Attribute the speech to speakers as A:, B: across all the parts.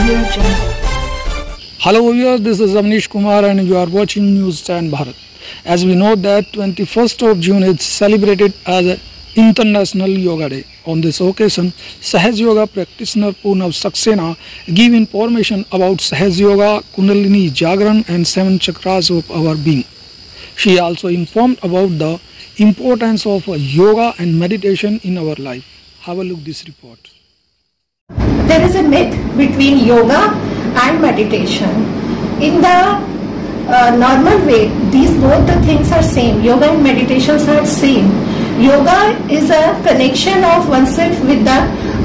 A: Audio Jungle.
B: Hello viewers, this is Amnish Kumar and you are watching News 10 Bharat. As we know that 21st of June is celebrated as International Yoga Day. On this occasion, Sahaj Yoga practitioner Purnav Saxena give information about Sahaj Yoga, Kundalini Jagran and 7 chakras of our being. She also informed about the importance of yoga and meditation in our life. Have a look at this report.
C: There is a myth between yoga and meditation. In the normal way, these both the things are same. Yoga and meditations are same. Yoga is a connection of oneself with the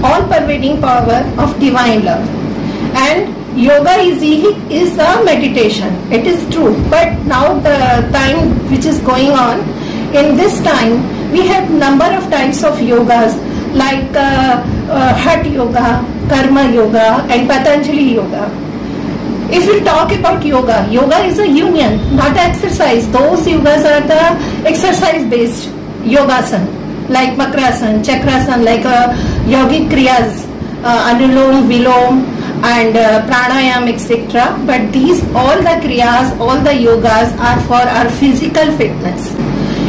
C: all-pervading power of divine love. And yoga is a meditation. It is true. But now the time which is going on, in this time, we have number of types of yogas like Hatha Yoga, Karma Yoga and Patanjali Yoga. If we talk about yoga, yoga is a union, not exercise. Those yogas are the exercise-based yogasana, like Makrasana, Chakrasana, like yogic kriyas, Anulom, Vilom and Pranayam, etc. But these, all the kriyas, all the yogas are for our physical fitness.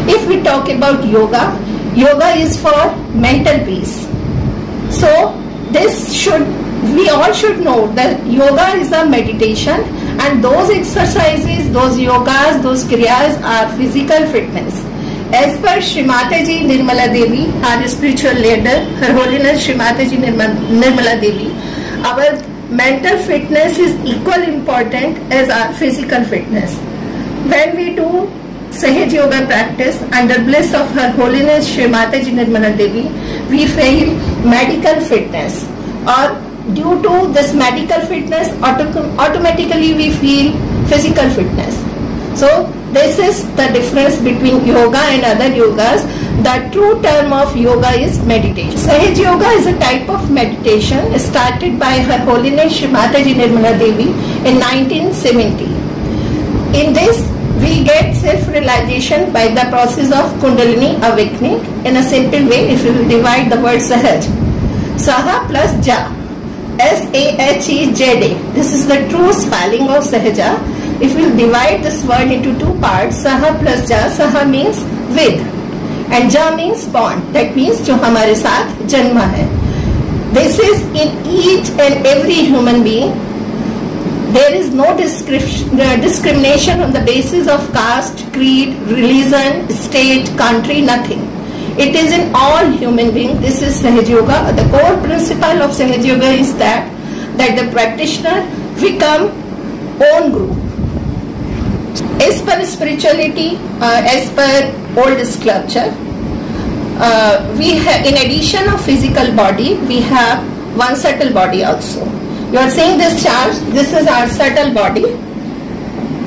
C: If we talk about yoga, yoga is for mental peace. So we all should know that yoga is a meditation and those exercises, those yogas, those kriyas are physical fitness. As per Shri Mataji Nirmala Devi, our spiritual leader, Her Holiness Shri Mataji Nirmala Devi, our mental fitness is equally important as our physical fitness. When we do Sahaj Yoga practice under bliss of Her Holiness Shri Mataji Nirmala Devi, we feel medical fitness, or due to this medical fitness, automatically we feel physical fitness. So this is the difference between yoga and other yogas. The true term of yoga is meditation. Sahaj Yoga is a type of meditation started by Her Holiness Shri Mataji Nirmala Devi in 1970. In this, we get self-realization by the process of Kundalini awakening. In a simple way, if you will divide the word Sahaj, Saha plus Ja, S-A-H-E-J-D. This is the true spelling of Sahaja. If we divide this word into two parts, Saha plus Ja, Saha means with and Ja means born. That means जो हमारे साथ जन्मा है. This is in each and every human being. There is no discrimination on the basis of caste, creed, religion, state, country, nothing. It is in all human beings. This is Sahaj Yoga. The core principle of Sahaj Yoga is that the practitioner become own guru. As per spirituality, as per old sculpture, we have, in addition of physical body, we have one subtle body also. You are seeing this chart. This is our subtle body.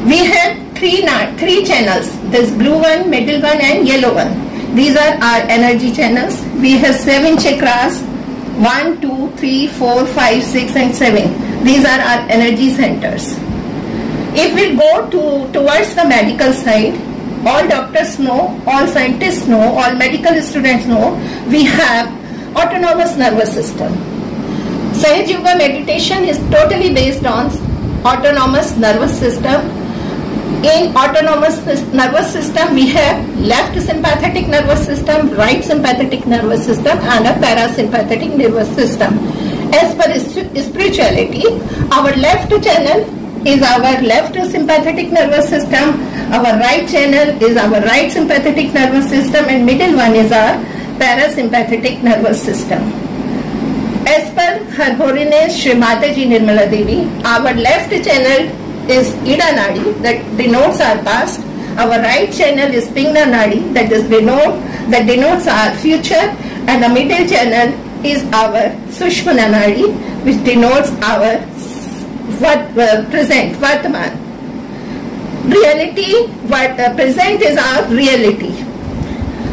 C: We have three channels. This blue one, middle one and yellow one. These are our energy channels. We have 7 chakras, 1, 2, 3, 4, 5, 6 and 7. These are our energy centers. If we go towards the medical side, all doctors know, all scientists know, all medical students know, we have autonomous nervous system. Sahaj Yoga meditation is totally based on autonomous nervous system. In autonomous nervous system, we have left sympathetic nervous system, right sympathetic nervous system and a parasympathetic nervous system. As per spirituality, our left channel is our left sympathetic nervous system, our right channel is our right sympathetic nervous system and middle one is our parasympathetic nervous system. As per Her Holiness Shri Mataji Nirmala Devi, our left channel is Ida Nadi, that denotes our past. Our right channel is Pingna Nadi, that denotes our future, and the middle channel is our Sushmana Nadi, which denotes our present, Vartaman. Reality, present is our reality.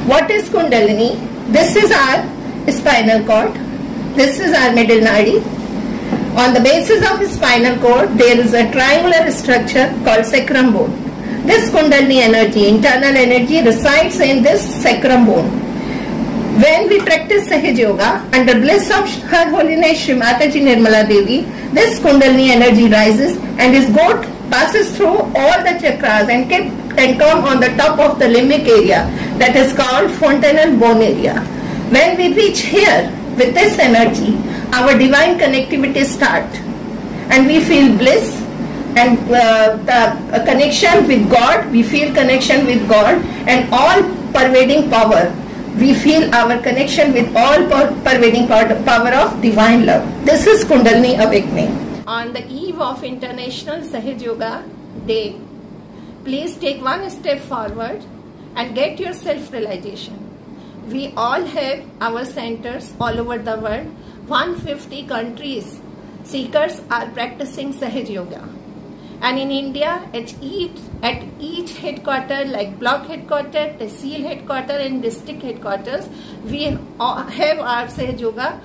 C: What is Kundalini? This is our spinal cord. This is our middle nadi. On the basis of the spinal cord, there is a triangular structure called sacrum bone. This Kundalini energy, internal energy, resides in this sacrum bone. When we practice Sahaj Yoga under bliss of Her Holiness Shri Mataji Nirmala Devi, this Kundalini energy rises and is goat passes through all the chakras and come on the top of the limbic area that is called fontanel bone area. When we reach here with this energy, our divine connectivity starts and we feel bliss and the connection with God, we feel connection with God and all pervading power. We feel our connection with all pervading power of divine love. This is Kundalini awakening. On the eve of International Sahaj Yoga Day, please take one step forward and get your self-realization. We all have our centers all over the world. 150 countries, seekers are practicing Sahaj Yoga. And in India, at each headquarters, like block headquarters, tehsil headquarters and district headquarters, we have our Sahaj Yoga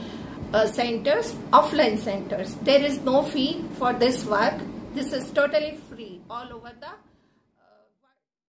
C: centers, offline centers. There is no fee for this work. This is totally free all over the